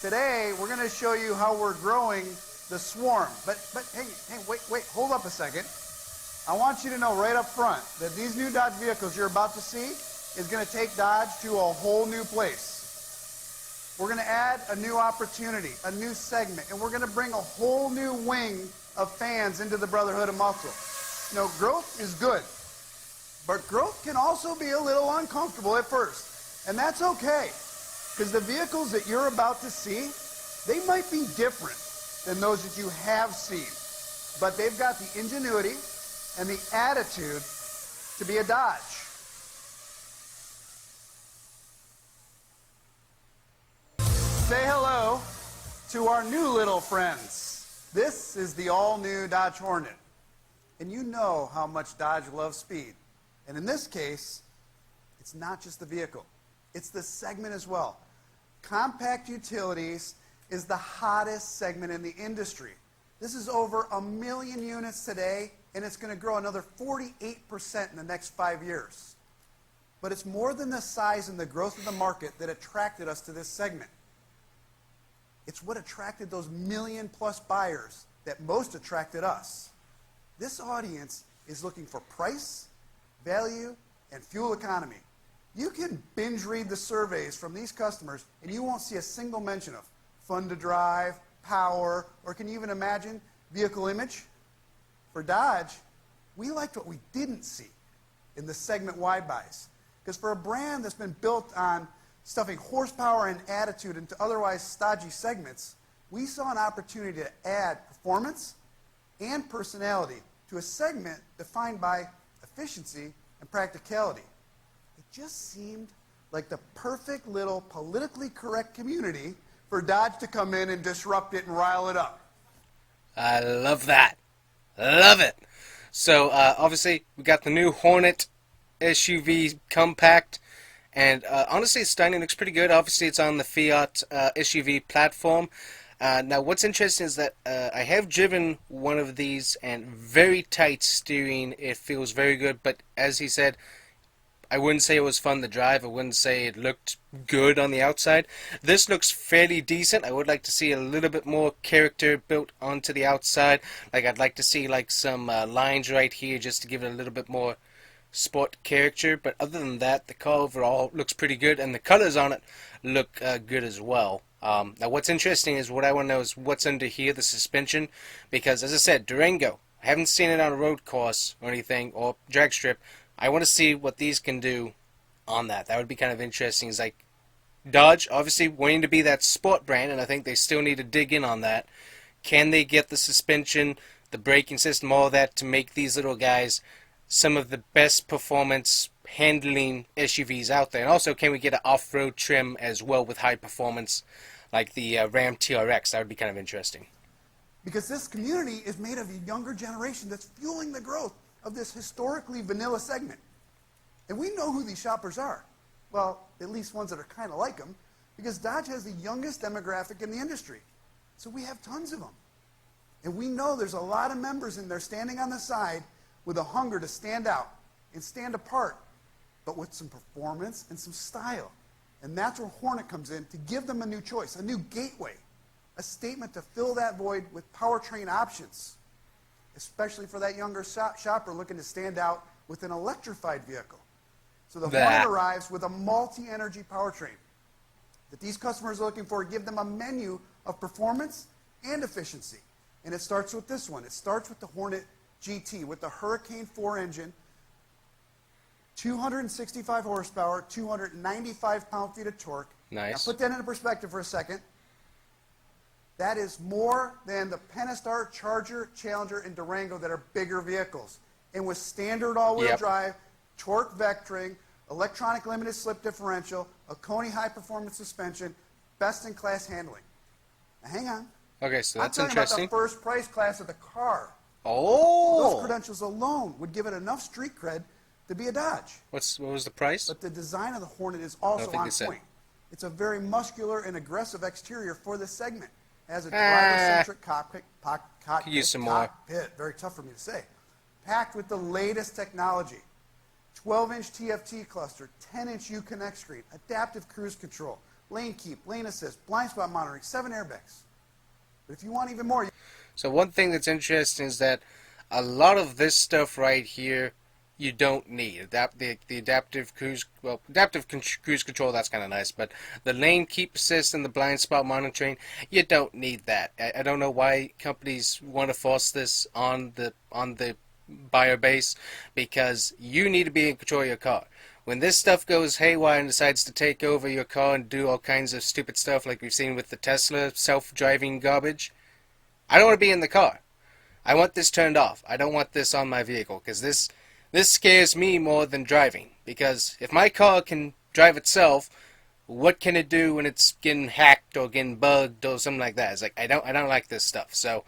Today, we're going to show you how we're growing the swarm. But hey, wait, hold up a second. I want you to know right up front that these new Dodge vehicles you're about to see is going to take Dodge to a whole new place. We're going to add a new opportunity, a new segment, and we're going to bring a whole new wing of fans into the Brotherhood of Muscle. You know, growth is good, but growth can also be a little uncomfortable at first, and that's okay. Because the vehicles that you're about to see, they might be different than those that you have seen. But they've got the ingenuity and the attitude to be a Dodge. Say hello to our new little friends. This is the all-new Dodge Hornet. And you know how much Dodge loves speed. And in this case, it's not just the vehicle. It's the segment as well. Compact utilities is the hottest segment in the industry. This is over 1 million units today, and it's going to grow another 48% in the next 5 years. But it's more than the size and the growth of the market that attracted us to this segment. It's what attracted those million-plus buyers that most attracted us. This audience is looking for price, value, and fuel economy. You can binge read the surveys from these customers and you won't see a single mention of fun to drive, power, or can you even imagine vehicle image? For Dodge, we liked what we didn't see in the segment wide buys. Because for a brand that's been built on stuffing horsepower and attitude into otherwise stodgy segments, we saw an opportunity to add performance and personality to a segment defined by efficiency and practicality. It just seemed like the perfect little politically correct community for Dodge to come in and disrupt it and rile it up. I love that. Love it. So, obviously, we got the new Hornet SUV compact. And honestly, it's stunning. It looks pretty good. Obviously, it's on the Fiat SUV platform. Now, what's interesting is that I have driven one of these, and very tight steering. It feels very good. But as he said, I wouldn't say it was fun to drive. I wouldn't say it looked good on the outside. This looks fairly decent. I would like to see a little bit more character built onto the outside. Like, I'd like to see like some lines right here just to give it a little bit more sport character. But other than that, the car overall looks pretty good, and the colors on it look good as well. Now, what's interesting is what I want to know is what's under here, the suspension, because as I said, Durango, I haven't seen it on a road course or anything, or drag strip. I want to see what these can do on that. That would be kind of interesting. It's like Dodge, obviously wanting to be that sport brand, and I think they still need to dig in on that. Can they get the suspension, the braking system, all that to make these little guys some of the best performance handling SUVs out there? And also, can we get an off-road trim as well with high performance like the Ram TRX? That would be kind of interesting. Because this community is made of a younger generation that's fueling the growth of this historically vanilla segment. And we know who these shoppers are. Well, at least ones that are kind of like them, because Dodge has the youngest demographic in the industry. So we have tons of them. And we know there's a lot of members in there standing on the side with a hunger to stand out and stand apart, but with some performance and some style. And that's where Hornet comes in to give them a new choice, a new gateway, a statement to fill that void with powertrain options, especially for that younger shopper looking to stand out with an electrified vehicle. So the Hornet arrives with a multi-energy powertrain that these customers are looking for, give them a menu of performance and efficiency. And it starts with this one. It starts with the Hornet GT, with the Hurricane 4 engine, 265 horsepower, 295 pound-feet of torque. Nice. Now put that into perspective for a second. That is more than the Pentastar, Charger, Challenger, and Durango that are bigger vehicles. And with standard all-wheel drive, torque vectoring, electronic limited slip differential, a Coney high-performance suspension, best-in-class handling. Now hang on. Okay, so that's I'm talking interesting. about the first price class of the car. Oh! Those credentials alone would give it enough street cred to be a Dodge. What was the price? But the design of the Hornet is also on point. It's a very muscular and aggressive exterior for this segment. It has a driver-centric cockpit, very tough for me to say, packed with the latest technology. 12-inch TFT cluster, 10-inch Uconnect screen, adaptive cruise control, lane keep, lane assist, blind spot monitoring, 7 airbags. But if you want even more, So one thing that's interesting is that a lot of this stuff right here you don't need. The adaptive cruise, well, cruise control, that's kind of nice, but the lane keep assist and the blind spot monitoring, you don't need that. I don't know why companies want to force this on the buyer base, because you need to be in control of your car. When this stuff goes haywire and decides to take over your car and do all kinds of stupid stuff like we've seen with the Tesla self-driving garbage, I don't want to be in the car. I want this turned off. I don't want this on my vehicle, because this scares me more than driving. Because if my car can drive itself, what can it do when it's getting hacked or getting bugged or something like that? It's like I don't like this stuff. So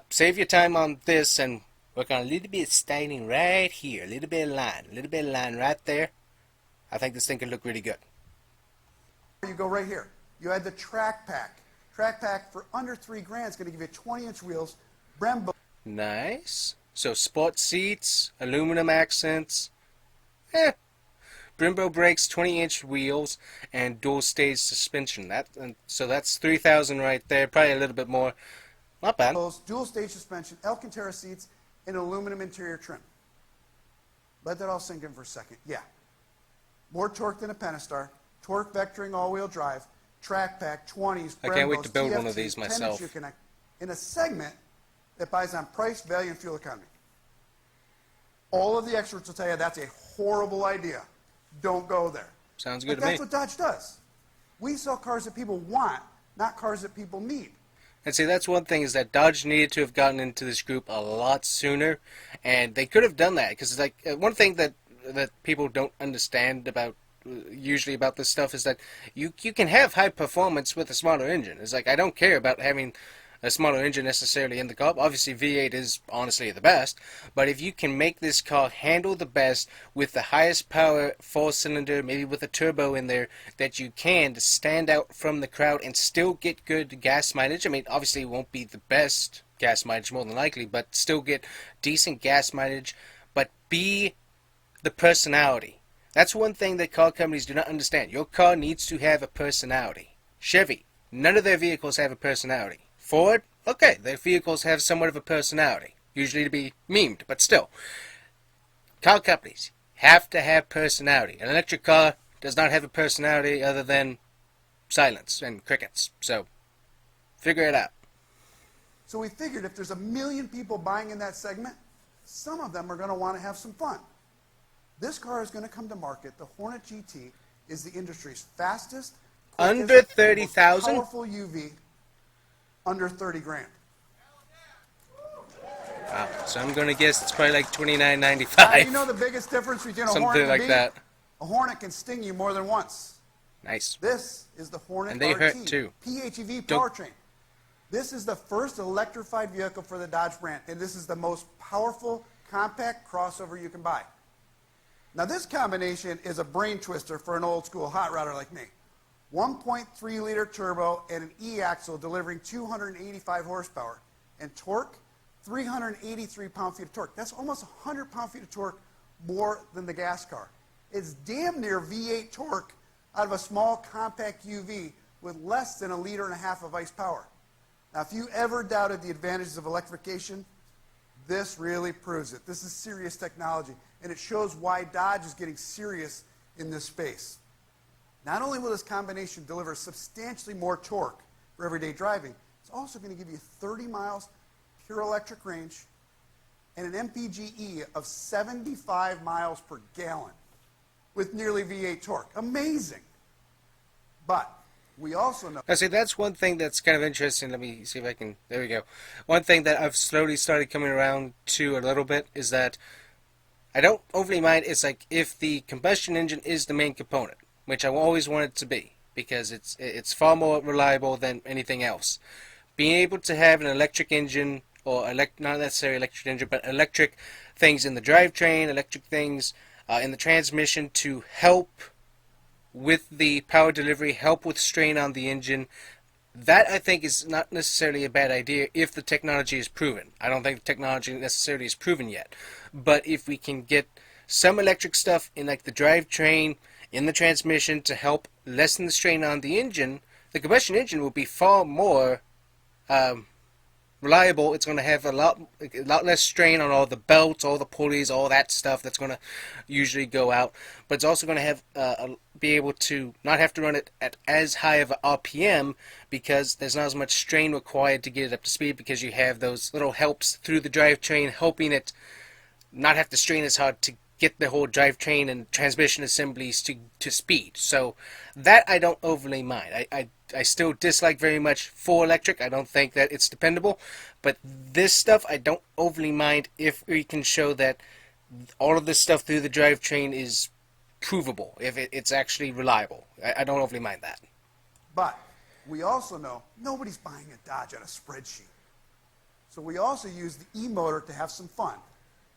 save your time on this and work on a little bit of styling right here, a little bit of line right there. I think this thing could look really good. you go right here. You add the track pack. Track pack for under $3,000 is going to give you 20-inch wheels, Brembo. Nice. So sport seats, aluminum accents, Brembo brakes, 20-inch wheels, and dual-stage suspension. So that's $3,000 right there. Probably a little bit more. Not bad. Dual-stage suspension, Alcantara seats, and aluminum interior trim. Let that all sink in for a second. Yeah. More torque than a Pentastar. Torque vectoring all-wheel drive. Track pack, 20s, I can't wait Brembos, to build one of TFT, these 10-inch myself. Uconnect, in a segment that buys on price, value, and fuel economy. All of the experts will tell you that's a horrible idea. Don't go there. Sounds good But to me. that's what Dodge does. We sell cars that people want, not cars that people need. And see, that's one thing, is that Dodge needed to have gotten into this group a lot sooner, and they could have done that, because it's like one thing that people don't understand about usually about this stuff is that you can have high performance with a smaller engine. It's like I don't care about having a smaller engine necessarily in the car. Obviously V8 is honestly the best, but if you can make this car handle the best with the highest power 4-cylinder, maybe with a turbo in there, that you can to stand out from the crowd and still get good gas mileage. I mean, obviously it won't be the best gas mileage more than likely, but still get decent gas mileage, but be the personality. That's one thing that car companies do not understand. Your car needs to have a personality. Chevy, none of their vehicles have a personality. Ford, okay, their vehicles have somewhat of a personality, usually to be memed, but still. Car companies have to have personality. An electric car does not have a personality other than silence and crickets. So, figure it out. So we figured if there's 1 million people buying in that segment, some of them are going to want to have some fun. This car is going to come to market. The Hornet GT is the industry's fastest, Under quickest, 30,000? most powerful UV, under $30,000. Wow. So I'm going to guess it's probably like Now, $29.95. you know the biggest difference between a Something Hornet and a like Bee? that. A Hornet can sting you more than once. Nice. This is the Hornet And they RT, hurt too. PHEV Don't- powertrain. This is the first electrified vehicle for the Dodge brand, and this is the most powerful compact crossover you can buy. Now this combination is a brain twister for an old school hot rodder like me. 1.3 liter turbo and an E-axle delivering 285 horsepower, and torque, 383 pound-feet of torque. That's almost 100 pound-feet of torque more than the gas car. It's damn near V8 torque out of a small compact UV with less than 1.5 liters of ICE power. Now if you ever doubted the advantages of electrification, this really proves it. This is serious technology, and it shows why Dodge is getting serious in this space. Not only will this combination deliver substantially more torque for everyday driving, it's also going to give you 30 miles pure electric range and an MPGe of 75 miles per gallon with nearly V8 torque. Amazing. But we also know... Now, see, that's one thing that's kind of interesting. Let me see if I can... There we go. One thing that I've slowly started coming around to a little bit is that I don't overly mind. It's like if the combustion engine is the main component, which I always want it to be, because it's far more reliable than anything else. Being able to have an electric engine, or not necessarily electric engine, but electric things in the drivetrain, electric things in the transmission to help with the power delivery, help with strain on the engine, that I think is not necessarily a bad idea if the technology is proven. I don't think the technology necessarily is proven yet. But if we can get some electric stuff in like the drivetrain, in the transmission to help lessen the strain on the engine, the combustion engine will be far more reliable. It's going to have a lot less strain on all the belts, all the pulleys, all that stuff that's going to usually go out. But it's also going to have be able to not have to run it at as high of a RPM, because there's not as much strain required to get it up to speed, because you have those little helps through the drivetrain helping it not have to strain as hard to get the whole drivetrain and transmission assemblies to speed. So that I don't overly mind. I still dislike very much full electric. I don't think that it's dependable. But this stuff I don't overly mind if we can show that all of this stuff through the drivetrain is provable, if it's actually reliable. I don't overly mind that. But we also know nobody's buying a Dodge on a spreadsheet. So we also used the e-motor to have some fun.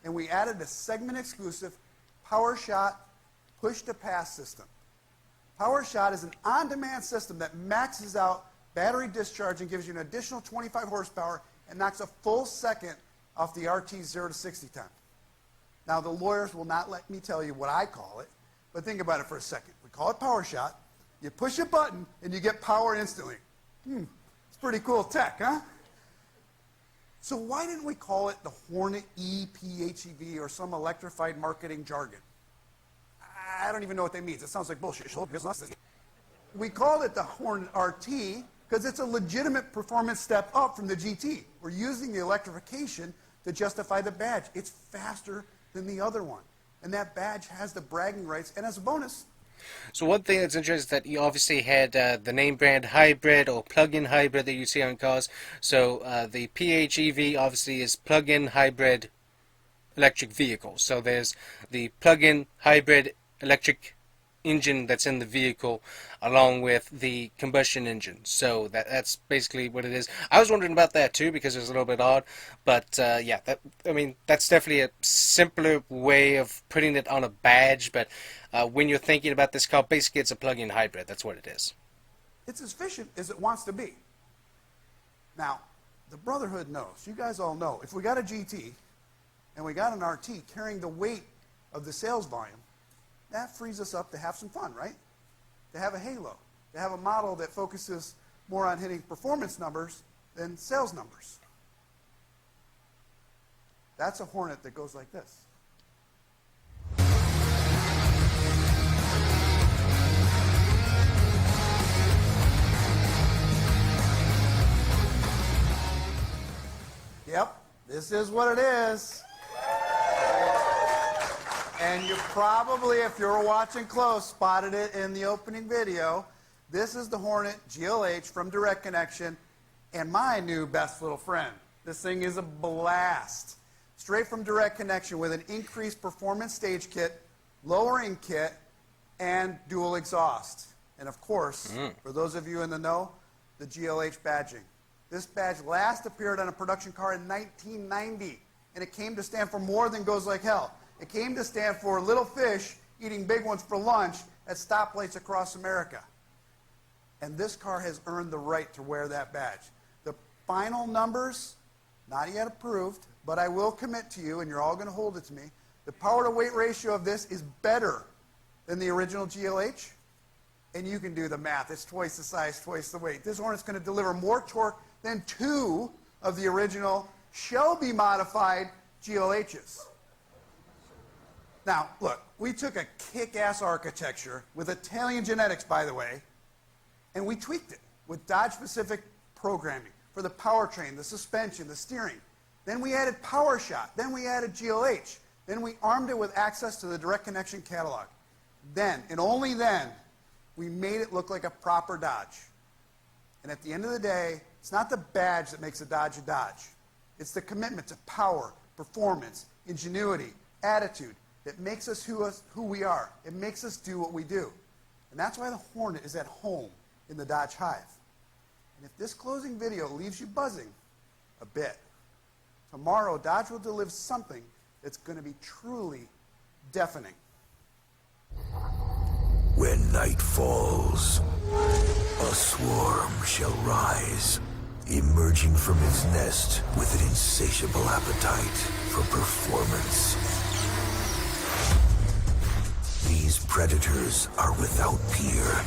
And we added a segment-exclusive PowerShot push-to-pass system. PowerShot is an on-demand system that maxes out battery discharge and gives you an additional 25 horsepower and knocks a full second off the RT 0 to 60 time. Now, the lawyers will not let me tell you what I call it, but think about it for a second. We call it PowerShot. You push a button, and you get power instantly. It's pretty cool tech, huh? So why didn't we call it the Hornet E-PHEV or some electrified marketing jargon? I don't even know what that means. It sounds like bullshit. We called it the Hornet RT because it's a legitimate performance step up from the GT. We're using the electrification to justify the badge. It's faster than the other one. And that badge has the bragging rights. And as a bonus, so one thing that's interesting is that you obviously had the name brand hybrid or plug-in hybrid that you see on cars. So the PHEV obviously is plug-in hybrid electric vehicle. So there's the plug-in hybrid electric engine that's in the vehicle along with the combustion engine. So that's basically what it is. I was wondering about that too, because it was a little bit odd, but yeah, that's definitely a simpler way of putting it on a badge. But when you're thinking about this car, basically it's a plug-in hybrid. That's what it is. It's as efficient as it wants to be. Now, the Brotherhood knows, you guys all know, if we got a GT and we got an RT carrying the weight of the sales volume, that frees us up to have some fun, right? To have a halo, to have a model that focuses more on hitting performance numbers than sales numbers. That's a Hornet that goes like this. Yep, this is what it is. And you probably, if you're watching close, spotted it in the opening video. This is the Hornet GLH from Direct Connection and my new best little friend. This thing is a blast. Straight from Direct Connection with an increased performance stage kit, lowering kit, and dual exhaust. And of course, for those of you in the know, the GLH badging. This badge last appeared on a production car in 1990, and it came to stand for more than goes like hell. It came to stand for little fish eating big ones for lunch at stoplights across America. And this car has earned the right to wear that badge. The final numbers, not yet approved, but I will commit to you, and you're all going to hold it to me, the power to weight ratio of this is better than the original GLH. And you can do the math. It's twice the size, twice the weight. This Hornet's going to deliver more torque than 2 of the original Shelby modified GLHs. Now, look, we took a kick-ass architecture with Italian genetics, by the way, and we tweaked it with Dodge-specific programming for the powertrain, the suspension, the steering. Then we added PowerShot. Then we added GLH. Then we armed it with access to the Direct Connection catalog. Then, and only then, we made it look like a proper Dodge. And at the end of the day, it's not the badge that makes a Dodge a Dodge. It's the commitment to power, performance, ingenuity, attitude, that makes us who we are. It makes us do what we do. And that's why the Hornet is at home in the Dodge Hive. And if this closing video leaves you buzzing a bit, tomorrow Dodge will deliver something that's going to be truly deafening. When night falls, a swarm shall rise, emerging from its nest with an insatiable appetite for performance. These predators are without peer,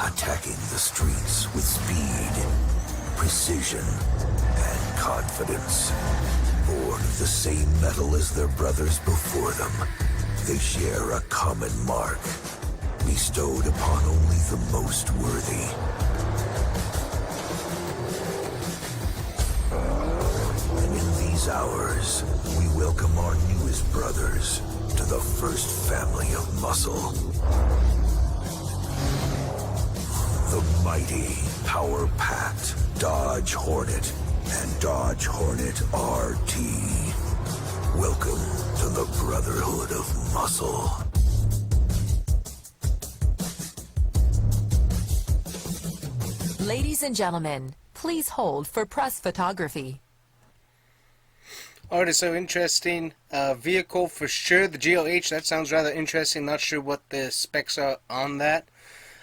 attacking the streets with speed, precision, and confidence. Born of the same metal as their brothers before them, they share a common mark, bestowed upon only the most worthy. And in these hours, we welcome our newest brothers to the first family of muscle. The mighty, power-packed Dodge Hornet and Dodge Hornet RT. Welcome to the Brotherhood of Muscle. Ladies and gentlemen, please hold for press photography. Alright, so interesting vehicle for sure. The GLH, that sounds rather interesting. Not sure what the specs are on that.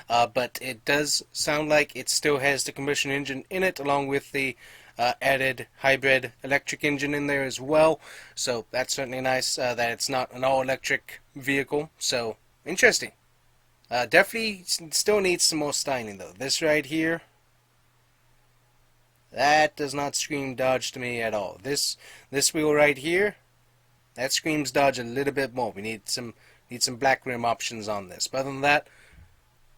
But it does sound like it still has the combustion engine in it, along with the added hybrid electric engine in there as well. So that's certainly nice that it's not an all-electric vehicle. So, interesting. Definitely still needs some more styling, though. This right here, that does not scream Dodge to me at all. This wheel right here, that screams Dodge a little bit more. We need some black rim options on this. But other than that,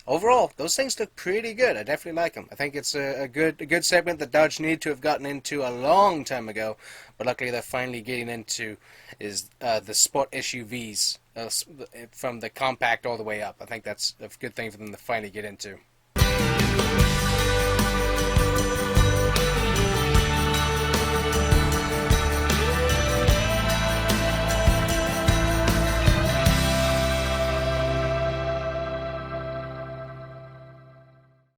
overall, those things look pretty good. I definitely like them. I think it's a good segment that Dodge needed to have gotten into a long time ago, but luckily they're finally getting into is the sport SUVs from the compact all the way up. I think that's a good thing for them to finally get into.